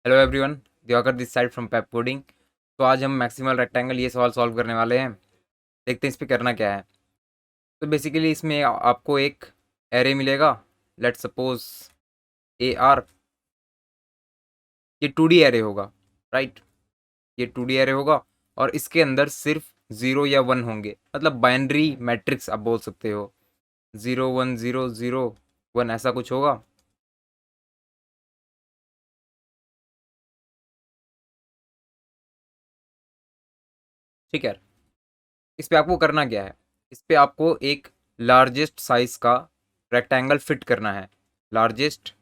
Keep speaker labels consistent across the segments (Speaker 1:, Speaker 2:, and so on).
Speaker 1: Hello everyone, Diwakar this side from Pepcoding. तो आज हम मैक्सिमल रेक्टेंगल ये सवाल सॉल्व करने वाले हैं। देखते हैं इस पे करना क्या है। तो बेसिकली इसमें आपको एक एरे मिलेगा। Let's suppose A R. ये 2D एरे होगा, राइट। ये 2D एरे होगा और इसके अंदर सिर्फ 0 या 1 होंगे, मतलब बाइनरी मैट्रिक्स आप बोल सकते हो। 0 1 0 0 1 ऐसा कुछ होगा। ठीक है। इस पे आपको करना क्या है, इस पे आपको एक लार्जेस्ट साइज का रेक्टेंगल फिट करना है। लार्जेस्ट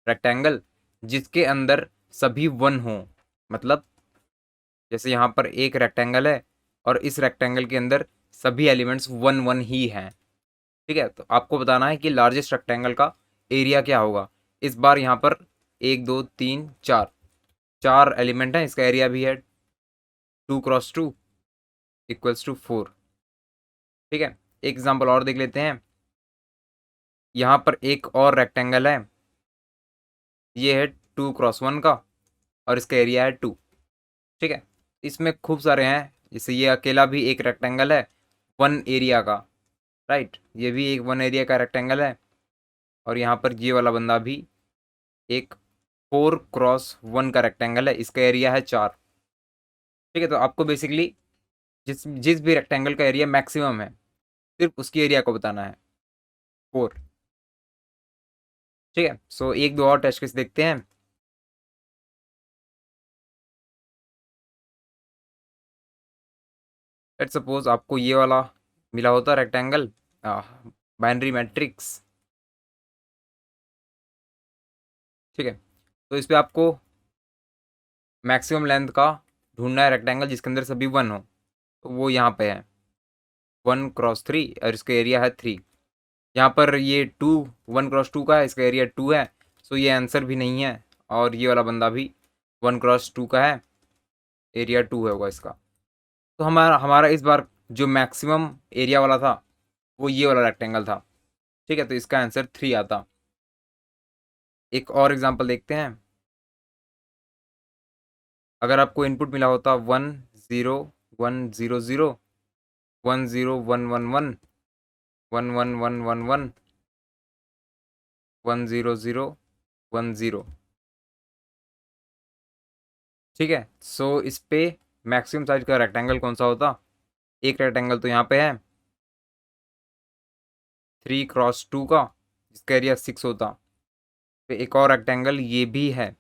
Speaker 1: रेक्टेंगल जिसके अंदर सभी 1 हों। मतलब जैसे यहाँ पर एक रेक्टेंगल है और इस रेक्टेंगल के अंदर सभी एलिमेंट्स 1 1 ही हैं। ठीक है, तो आपको बताना है कि लार्जेस्ट रेक्टेंगल का एरिया क्या होगा। इस बार यहाँ पर 1 2 3 4 चार एलिमेंट हैं, इसका एरिया भी है 2 × 2 = 4। ठीक है, एक एग्जांपल और देख लेते हैं। यहाँ पर एक और रेक्टेंगल है, ये है 2 × 1 का और इसका एरिया है 2। ठीक है, इसमें खूब सारे हैं, जैसे ये अकेला भी एक रेक्टेंगल है 1 एरिया का, राइट। ये भी एक 1 एरिया का रेक्टेंगल है और यहाँ पर ये वाला बंदा भी एक 4 × 1 का रेक्टेंगल है, इसका एरिया है 4। ठीक है, तो आपको बेसिकली जिस जिस भी रेक्टेंगल का एरिया मैक्सिमम है सिर्फ उसकी एरिया को बताना है, 4। ठीक है, सो एक दो और टेस्ट केस देखते हैं। लेट्स सपोज आपको ये वाला मिला होता रेक्टेंगल, बाइनरी मैट्रिक्स। ठीक है, तो इस पे आपको मैक्सिमम लेंथ का ढूंढना है रेक्टेंगल जिसके अंदर सभी 1 हो। तो वो यहाँ पे है 1 × 3 और इसका एरिया है 3। यहाँ पर ये 1 × 2 का है, इसका एरिया 2 है। सो ये आंसर भी नहीं है। और ये वाला बंदा भी 1 × 2 का है, एरिया 2 है होगा इसका। तो हमारा हमारा इस बार जो मैक्सिमम एरिया वाला था वो ये वाला रेक्टेंगल था। ठीक है, तो इसका आंसर 3 आता। एक और एग्जांपल देखते हैं। अगर आपको इनपुट मिला होता 1 0 1 0 0, 1 0 1 1 1, 1 1 1 1 1 0 0 1 0। ठीक है, सो इस पे मैक्सिमम साइज का रेक्टेंगल कौन सा होता। एक रेक्टेंगल तो यहाँ पे है 3 × 2 का, जिसका एरिया 6 होता। फिर एक और रेक्टेंगल ये भी है,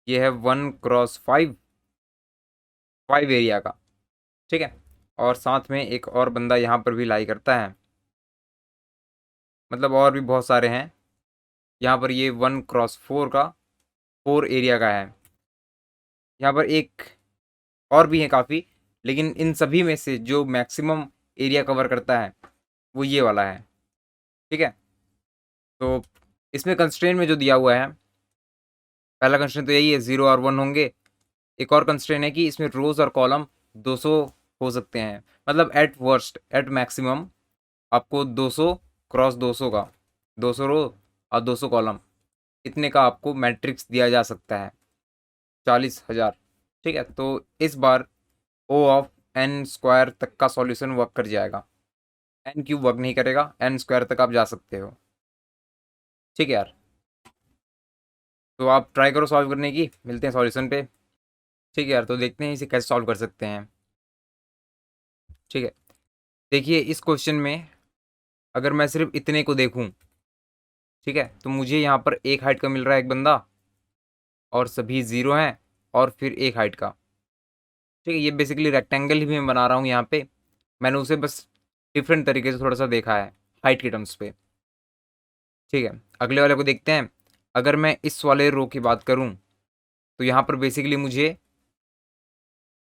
Speaker 1: ये है 1 × 5, 5 एरिया का। ठीक है, और साथ में एक और बंदा यहाँ पर भी लाई करता है, मतलब और भी बहुत सारे हैं। यहाँ पर ये 1 × 4 का 4 एरिया का है। यहाँ पर एक और भी है काफ़ी, लेकिन इन सभी में से जो मैक्सिमम एरिया कवर करता है वो ये वाला है। ठीक है, तो इसमें कंस्ट्रेंट में जो दिया हुआ है, पहला कंस्ट्रेंट तो यही है 0 और 1 होंगे। एक और कंस्ट्रेंट है कि इसमें रोज और कॉलम 200 हो सकते हैं। मतलब एट वर्स्ट एट मैक्सिमम आपको 200 × 200 का, 200 रो और 200 कॉलम, इतने का आपको मैट्रिक्स दिया जा सकता है, 40,000। ठीक है, तो इस बार O(n)² तक का सॉल्यूशन वर्क कर जाएगा। n³ वर्क नहीं करेगा, n² तक आप जा सकते हो। ठीक है यार, तो आप ट्राई करो सॉल्व करने की, मिलते हैं सॉल्यूशन पे। ठीक है यार, तो देखते हैं इसे कैसे सॉल्व कर सकते हैं। ठीक है, देखिए इस क्वेश्चन में अगर मैं सिर्फ इतने को देखूं, ठीक है, तो मुझे यहाँ पर एक हाइट का मिल रहा है एक बंदा और सभी 0 हैं और फिर एक हाइट का। ठीक है, ये बेसिकली रेक्टेंगल ही मैं बना रहा हूँ यहाँ पे। मैंने उसे बस डिफरेंट तरीके से थोड़ा सा देखा है हाइट के टर्म्स पे। ठीक है, अगले वाले को देखते हैं। अगर मैं इस वाले रो की बात करूँ तो यहाँ पर बेसिकली मुझे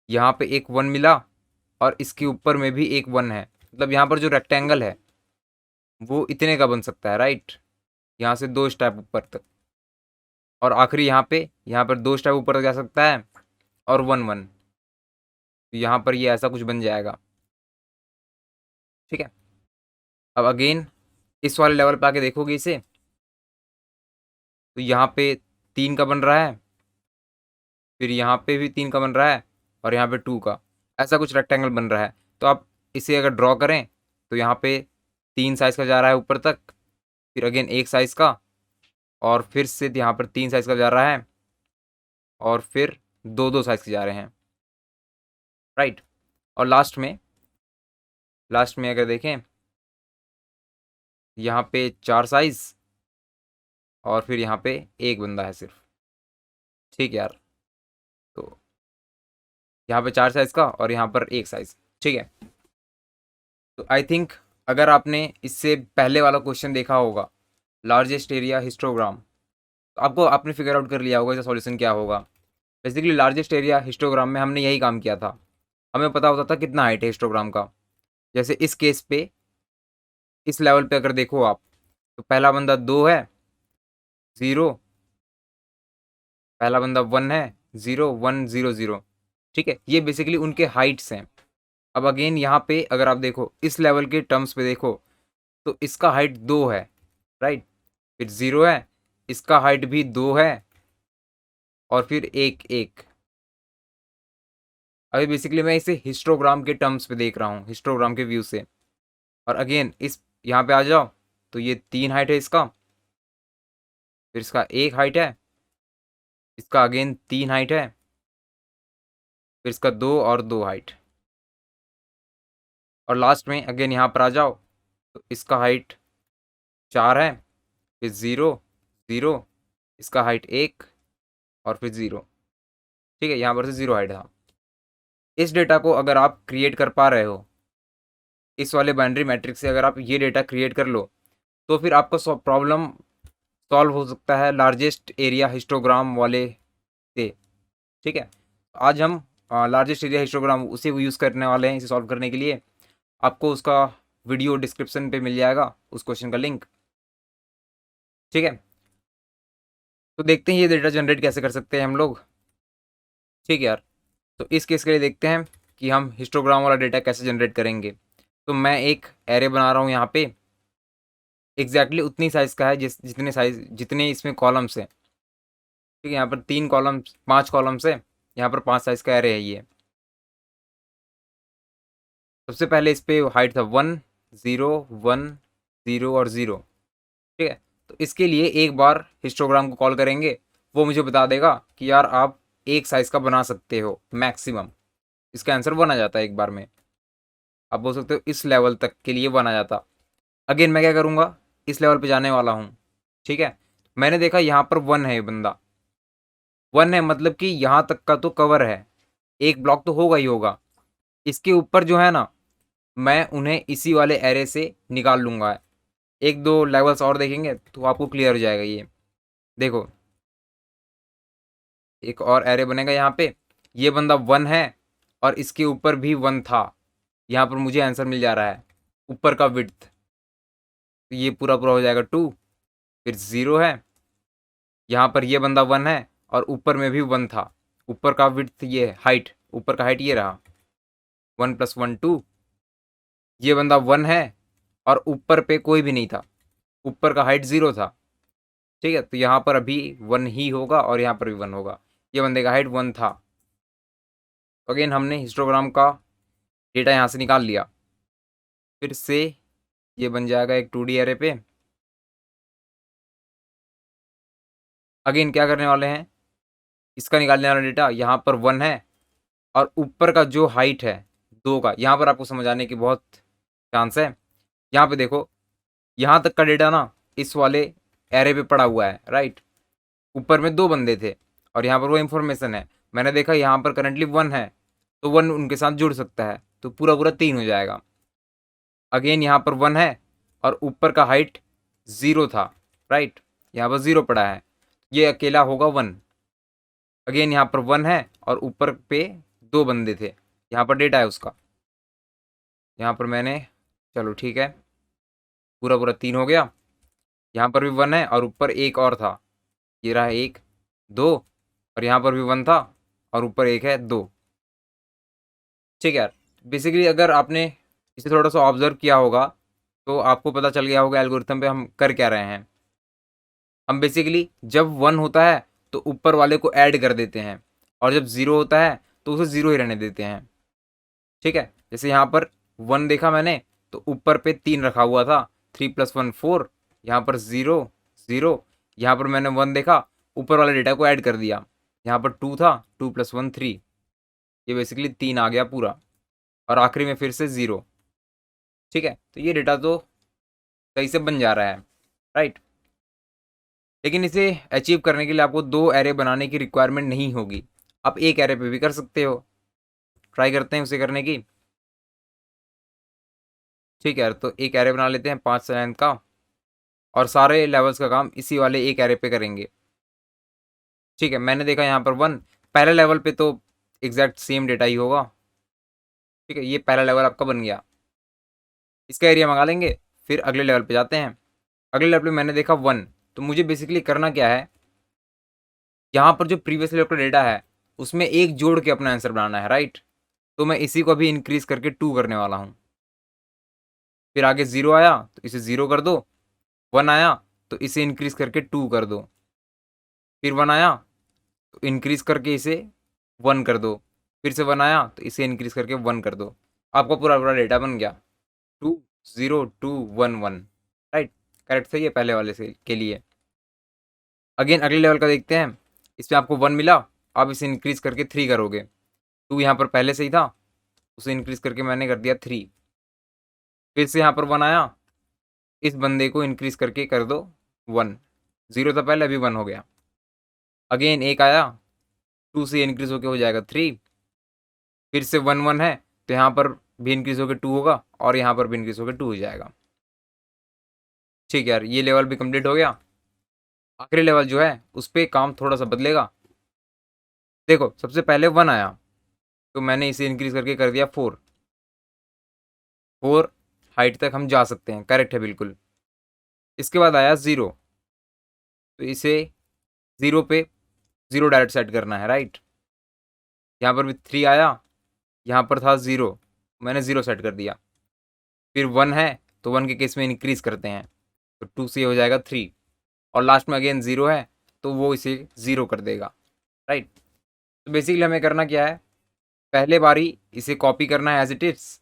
Speaker 1: यहाँ पे एक 1 मिला और इसके ऊपर में भी एक 1 है। मतलब यहाँ पर जो रेक्टेंगल है वो इतने का बन सकता है, राइट। यहाँ से 2 स्टेप ऊपर तक, और आखिरी यहाँ पर 2 स्टेप ऊपर तक जा सकता है और 1 1। तो यहाँ पर ये ऐसा कुछ बन जाएगा। ठीक है, अब अगेन इस वाले लेवल पे आके देखोगे इसे, तो यहाँ पे 3 का बन रहा है, फिर यहाँ पे भी 3 का बन रहा है और यहाँ पे 2 का, ऐसा कुछ रेक्टेंगल बन रहा है। तो आप इसे अगर ड्रॉ करें तो यहाँ पे 3 साइज़ का जा रहा है ऊपर तक, फिर अगेन 1 साइज़ का, और फिर से यहाँ पर 3 साइज़ का जा रहा है, और फिर 2-2 साइज़ के जा रहे हैं, राइट। और लास्ट में अगर देखें, यहाँ पे 4 साइज़ और फिर यहाँ पे एक बंदा है सिर्फ, ठीक है यार। तो यहाँ पे 4 साइज़ का और यहाँ पर 1 साइज़, ठीक है। तो आई थिंक अगर आपने इससे पहले वाला क्वेश्चन देखा होगा, लार्जेस्ट एरिया हिस्टोग्राम, तो आपको आपने फिगर आउट कर लिया होगा इसका सॉल्यूशन क्या होगा। बेसिकली लार्जेस्ट एरिया हिस्टोग्राम में हमने यही काम किया था, हमें पता होता था कितना हाइट है हिस्टोग्राम का। जैसे इस केस पे, इस लेवल पे अगर देखो आप, तो पहला बंदा 2 है, 0, पहला बंदा 1 है, 0 1 0 0, ठीक है। ये बेसिकली उनके हाइट्स हैं। अब अगेन यहाँ पे अगर आप देखो इस लेवल के टर्म्स पे देखो, तो इसका हाइट 2 है, राइट, फिर 0 है, इसका हाइट भी 2 है, और फिर 1 1। अभी बेसिकली मैं इसे हिस्टोग्राम के टर्म्स पे देख रहा हूँ, हिस्टोग्राम के व्यू से। और अगेन इस यहाँ पे आ जाओ, तो ये 3 हाइट है इसका, फिर इसका 1 हाइट है, इसका अगेन 3 हाइट है, फिर इसका 2 और 2 हाइट, और लास्ट में अगेन यहाँ पर आ जाओ, तो इसका हाइट 4 है, फिर 0 0, इसका हाइट 1 और फिर 0, ठीक है। यहाँ पर से 0 हाइट था। इस डेटा को अगर आप क्रिएट कर पा रहे हो, इस वाले बाइनरी मैट्रिक्स से अगर आप ये डेटा क्रिएट कर लो, तो फिर आपका प्रॉब्लम सॉल्व हो सकता है लार्जेस्ट एरिया हिस्टोग्राम वाले से, ठीक है। आज हम लार्जेस्ट एरिया हिस्टोग्राम उसे यूज़ करने वाले हैं इसे सॉल्व करने के लिए। आपको उसका वीडियो डिस्क्रिप्शन पे मिल जाएगा, उस क्वेश्चन का लिंक, ठीक है। तो देखते हैं ये डेटा जनरेट कैसे कर सकते हैं हम लोग, ठीक है यार। तो इस केस के लिए देखते हैं कि हम हिस्टोग्राम वाला डेटा कैसे जनरेट करेंगे। तो मैं एक एरे बना रहा हूँ यहाँ पे, एग्जैक्टली उतनी साइज़ का है जितने इसमें कॉलम्स हैं, ठीक है। यहाँ पर 3 कॉलम्स 5 कॉलम्स है, यहाँ पर 5 साइज़ का एरे है ये। सबसे पहले इस पे हाइट था 1 0 1 0 और 0, ठीक है। तो इसके लिए एक बार हिस्टोग्राम को कॉल करेंगे, वो मुझे बता देगा कि यार आप एक साइज़ का बना सकते हो मैक्सिमम। इसका आंसर 1 आ जाता है एक बार में। आप बोल सकते हो इस लेवल तक के लिए 1 आ जाता। अगेन मैं क्या करूँगा, इस लेवल पे जाने वाला हूँ, ठीक है। मैंने देखा यहाँ पर 1 है, ये बंदा 1 है, मतलब कि यहाँ तक का तो कवर है, एक ब्लॉक तो होगा ही होगा। इसके ऊपर जो है ना, मैं उन्हें इसी वाले एरे से निकाल लूँगा। एक दो लेवल्स और देखेंगे तो आपको क्लियर हो जाएगा। ये देखो, एक और एरे बनेगा यहाँ पे, ये बंदा 1 है और इसके ऊपर भी 1 था। यहाँ पर मुझे आंसर मिल जा रहा है ऊपर का विड्थ, तो ये पूरा पूरा हो जाएगा 2, फिर 0 है, यहाँ पर ये बंदा 1 है और ऊपर में भी 1 था। ऊपर का विड्थ ये हाइट, ऊपर का हाइट ये रहा 1 + 1 2। ये बंदा 1 है और ऊपर पे कोई भी नहीं था, ऊपर का हाइट 0 था, ठीक है। तो यहाँ पर अभी 1 ही होगा और यहाँ पर भी 1 होगा। ये बंदे का हाइट 1 था। अगेन हमने हिस्टोग्राम का डेटा यहाँ से निकाल लिया, फिर से ये बन जाएगा एक 2D एरे पे। अगेन क्या करने वाले हैं, इसका निकालने वाला डेटा यहाँ पर 1 है और ऊपर का जो हाइट है 2 का, यहाँ पर आपको समझ आने की बहुत चांस है। यहाँ पे देखो, यहाँ तक का डेटा ना इस वाले एरे पे पड़ा हुआ है, राइट। ऊपर में 2 बंदे थे और यहाँ पर वो इन्फॉर्मेशन है। मैंने देखा यहाँ पर करंटली 1 है, तो 1 उनके साथ जुड़ सकता है, तो पूरा पूरा 3 हो जाएगा। अगेन यहाँ पर 1 है और ऊपर का हाइट 0 था, राइट, यहाँ पर 0 पड़ा है, ये अकेला होगा 1। अगेन यहाँ पर 1 है और ऊपर पे 2 बंदे थे, यहाँ पर डेटा है उसका। यहाँ पर मैंने, चलो ठीक है, पूरा पूरा 3 हो गया। यहाँ पर भी 1 है और ऊपर एक और था, ये रहा 1 2, और यहाँ पर भी 1 था और ऊपर एक है 2, ठीक है यार। बेसिकली अगर आपने इसे थोड़ा सा ऑब्जर्व किया होगा तो आपको पता चल गया होगा एल्गोरिथम पे हम कर क्या रहे हैं। हम बेसिकली जब 1 होता है तो ऊपर वाले को ऐड कर देते हैं, और जब 0 होता है तो उसे 0 ही रहने देते हैं। ठीक है, जैसे यहाँ पर 1 देखा मैंने, तो ऊपर पे 3 रखा हुआ था, 3 + 1 4, यहाँ पर 0 0, यहाँ पर मैंने 1 देखा, ऊपर वाले डेटा को ऐड कर दिया, यहाँ पर 2 था, 2 + 1 3, ये बेसिकली 3 आ गया पूरा, और आखिरी में फिर से 0। ठीक है, तो ये डेटा तो सही से बन जा रहा है, राइट। लेकिन इसे अचीव करने के लिए आपको 2 एरे बनाने की रिक्वायरमेंट नहीं होगी, आप एक एरे पे भी कर सकते हो। ट्राई करते हैं उसे करने की। ठीक है, तो एक एरे बना लेते हैं 5 लेंथ का, और सारे लेवल्स का काम इसी वाले एक एरे पे करेंगे। ठीक है, मैंने देखा यहाँ पर 1, पहले लेवल पे तो एग्जैक्ट सेम डेटा ही होगा। ठीक है, ये पहला लेवल आपका बन गया, इसका एरिया मंगा लेंगे। फिर अगले लेवल पे जाते हैं। अगले लेवल पे मैंने देखा 1, तो मुझे बेसिकली करना क्या है, यहाँ पर जो प्रीवियस लेवल का डेटा है उसमें एक जोड़ के अपना आंसर बनाना है, राइट। तो मैं इसी को अभी इंक्रीज करके 2 करने वाला हूँ। फिर आगे 0 आया तो इसे 0 कर दो, 1 आया तो इसे इंक्रीज करके 2 कर दो, फिर 1 आया तो इंक्रीज करके इसे 1 कर दो, फिर से 1 आया तो इसे इंक्रीज करके 1 कर दो। आपका पूरा पूरा डेटा बन गया 2 0 2 1 1, राइट। करेक्ट सही है पहले वाले से के लिए। अगेन अगले लेवल का देखते हैं, इसमें आपको 1 मिला, आप इसे इंक्रीज करके 3 करोगे। 2 यहाँ पर पहले से ही था, उसे इंक्रीज करके मैंने कर दिया 3। फिर से यहाँ पर 1 आया, इस बंदे को इंक्रीज करके कर दो 1, 0 था पहले, अभी 1 हो गया। अगेन एक आया, 2 से इंक्रीज होके हो जाएगा 3, फिर से 1 1 है तो यहाँ पर भी इंक्रीज होकर 2 होगा, और यहाँ पर भी इंक्रीज होकर 2 हो जाएगा। ठीक है यार, ये लेवल भी कंप्लीट हो गया। आखिरी लेवल जो है उस पर काम थोड़ा सा बदलेगा। देखो सबसे पहले 1 आया, तो मैंने इसे इंक्रीज करके कर दिया 4, 4 हाइट तक हम जा सकते हैं, करेक्ट है बिल्कुल। इसके बाद आया 0, तो इसे 0 पे 0 डायरेक्ट सेट करना है, राइट। यहाँ पर भी 3 आया, यहाँ पर था 0, मैंने 0 सेट कर दिया। फिर 1 है तो 1 के केस में इंक्रीज करते हैं, तो 2 से हो जाएगा 3, और लास्ट में अगेन 0 है तो वो इसे 0 कर देगा, राइट। तो बेसिकली हमें करना क्या है, पहले बारी इसे कॉपी करना है एज इट इज,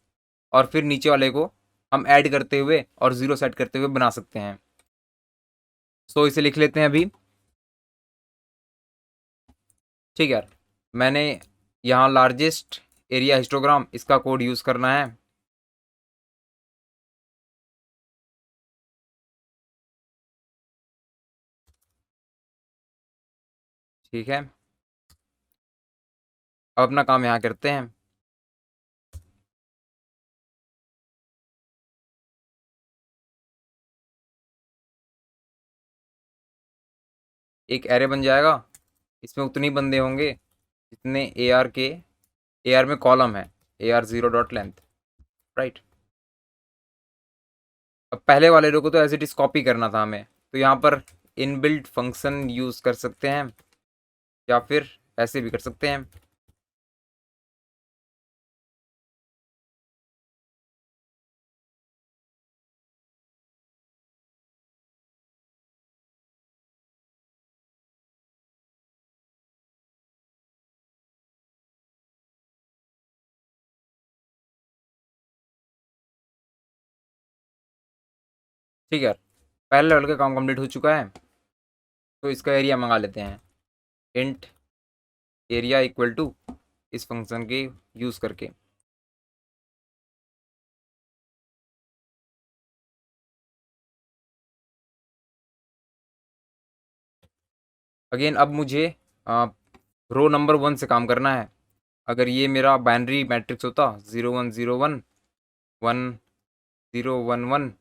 Speaker 1: और फिर नीचे वाले को हम ऐड करते हुए और 0 सेट करते हुए बना सकते हैं। सो इसे लिख लेते हैं अभी। ठीक है यार, मैंने यहाँ लार्जेस्ट एरिया हिस्टोग्राम, इसका कोड यूज़ करना है। ठीक है, अब अपना काम यहाँ करते हैं। एक एरे बन जाएगा, इसमें उतने ही बंदे होंगे जितने ए आर में कॉलम है, AR0.length, राइट। अब पहले वाले रो को तो एज इट इज कॉपी करना था हमें, तो यहाँ पर इनबिल्ट फंक्शन यूज़ कर सकते हैं, या फिर ऐसे भी कर सकते हैं। ठीक है, पहले लेवल का काम कंप्लीट हो चुका है, तो इसका एरिया मंगा लेते हैं, इंट एरिया इक्वल टू इस फंक्शन के यूज़ करके। अगेन अब मुझे रो नंबर 1 से काम करना है। अगर ये मेरा बाइनरी मैट्रिक्स होता 0 1 0 1 1 0 1 1,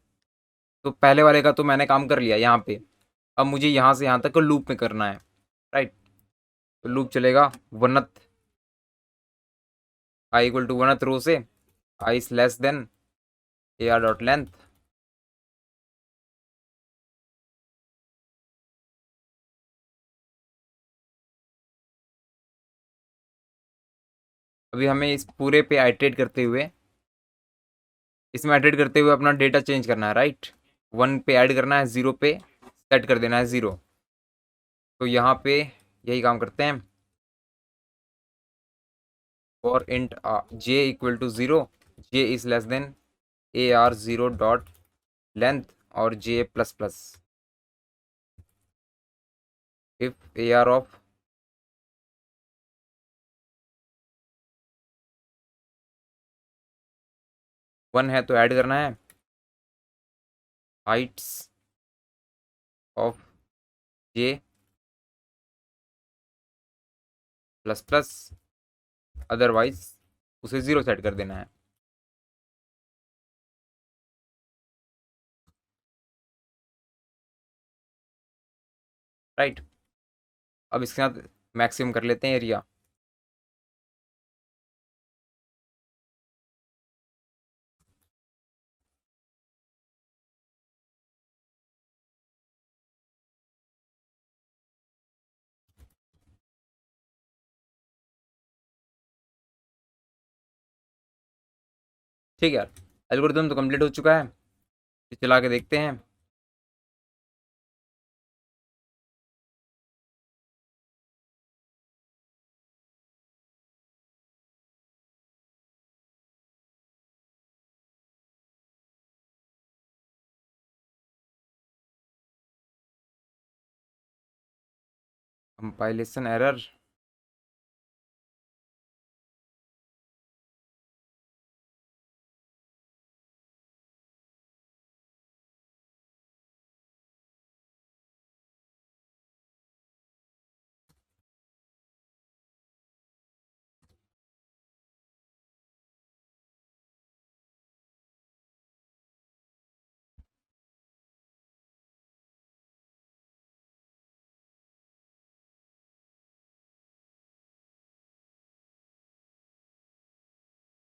Speaker 1: तो पहले वाले का तो मैंने काम कर लिया यहाँ पे। अब मुझे यहाँ से यहाँ तक लूप में करना है, राइट। तो लूप चलेगा वनथ आई इक्वल टू वनथ रो से I is less then AR.length। अभी हमें इस पूरे पे आइटरेट करते हुए, इसमें एडिट करते हुए अपना डेटा चेंज करना है, राइट। 1 पे ऐड करना है, 0 पे सेट कर देना है 0। तो यहाँ पे यही काम करते हैं। For int j equal to 0, j is less than AR0 dot length और j plus plus. If AR of one है तो ऐड करना है heights of j plus plus, otherwise उसे 0 सेट कर देना है। राइट। अब इसके साथ मैक्सिमम कर लेते हैं एरिया। ठीक है यार, एल्गोरिथम तो कंप्लीट हो चुका है, इसे चला के देखते हैं। Compilation error.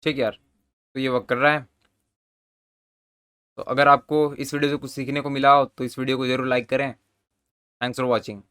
Speaker 1: ठीक है यार, तो ये वर्क कर रहा है। तो अगर आपको इस वीडियो से कुछ सीखने को मिला हो तो इस वीडियो को ज़रूर लाइक करें। Thanks for watching.